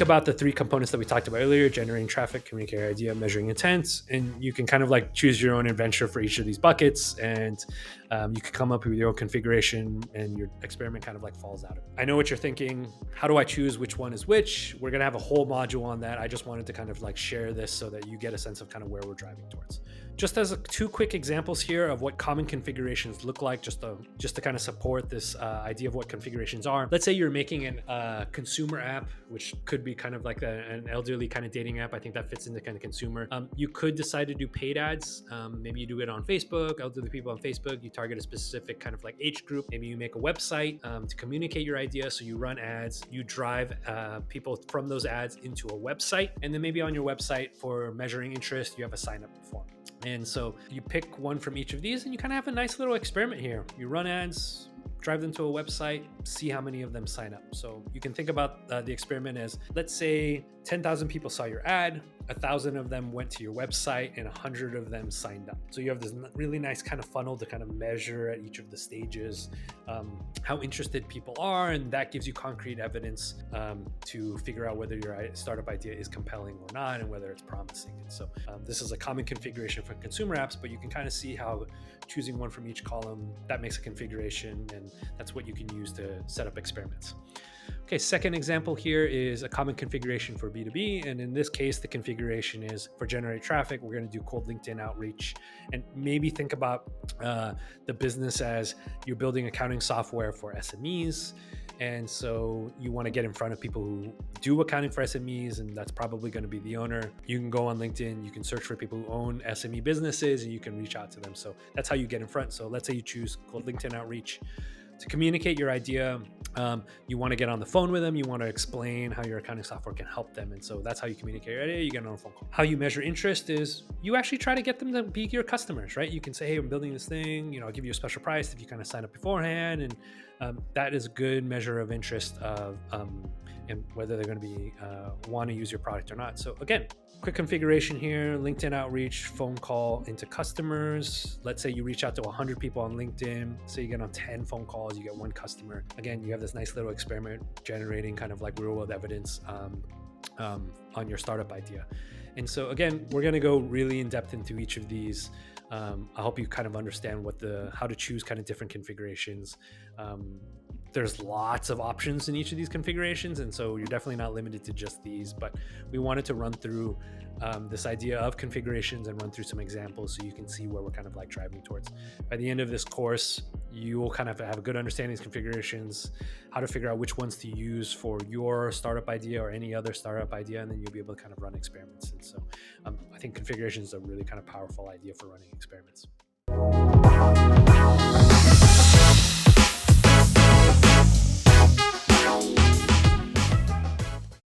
about the three components that we talked about earlier: generating traffic, communicating your idea, measuring intent. And you can kind of like choose your own adventure for each of these buckets, and you can come up with your own configuration, and your experiment kind of like falls out of it. I know what you're thinking. How do I choose which one is which? We're going to have a whole module on that. I just wanted to kind of like share this so that you get a sense of kind of where we're driving towards. Just as two quick examples here of what common configurations look like, just to kind of support this idea of what configurations are. Let's say you're making a consumer app, which could be kind of like an elderly kind of dating app. I think that fits into kind of consumer. You could decide to do paid ads. Maybe you do it on Facebook, elderly people on Facebook. You target a specific kind of like age group. Maybe you make a website to communicate your idea. So you run ads, you drive people from those ads into a website. And then maybe on your website for measuring interest, you have a sign up form. And so you pick one from each of these, and you kind of have a nice little experiment here. You run ads, drive them to a website, see how many of them sign up. So you can think about the experiment as, let's say 10,000 people saw your ad, 1,000 of them went to your website, and 100 of them signed up. So you have this really nice kind of funnel to kind of measure at each of the stages how interested people are, and that gives you concrete evidence to figure out whether your startup idea is compelling or not, and whether it's promising. And so this is a common configuration for consumer apps, but you can kind of see how choosing one from each column, that makes a configuration, and that's what you can use to set up experiments. Okay, second example here is a common configuration for B2B. And in this case, the configuration is for generate traffic. We're going to do cold LinkedIn outreach, and maybe think about the business as you're building accounting software for SMEs. And so you want to get in front of people who do accounting for SMEs, and that's probably going to be the owner. You can go on LinkedIn, you can search for people who own SME businesses, and you can reach out to them. So that's how you get in front. So let's say you choose cold LinkedIn outreach. To communicate your idea, you want to get on the phone with them. You want to explain how your accounting software can help them. And so that's how you communicate your idea. You get on a phone call. How you measure interest is you actually try to get them to be your customers, right? You can say, hey, I'm building this thing, I'll give you a special price if you kind of sign up beforehand. And that is a good measure of interest of and whether they're going to be want to use your product or not. So again, quick configuration here: LinkedIn outreach, phone call into customers. Let's say you reach out to 100 people on LinkedIn. So you get on 10 phone calls, you get one customer. Again, you have this nice little experiment generating kind of like real world evidence on your startup idea. And so again, we're going to go really in depth into each of these. I hope you kind of understand how to choose kind of different configurations. There's lots of options in each of these configurations, and so you're definitely not limited to just these, but we wanted to run through this idea of configurations and run through some examples so you can see where we're kind of like driving towards. By the end of this course, you will kind of have a good understanding of these configurations, how to figure out which ones to use for your startup idea or any other startup idea, and then you'll be able to kind of run experiments. And so I think configuration is a really kind of powerful idea for running experiments.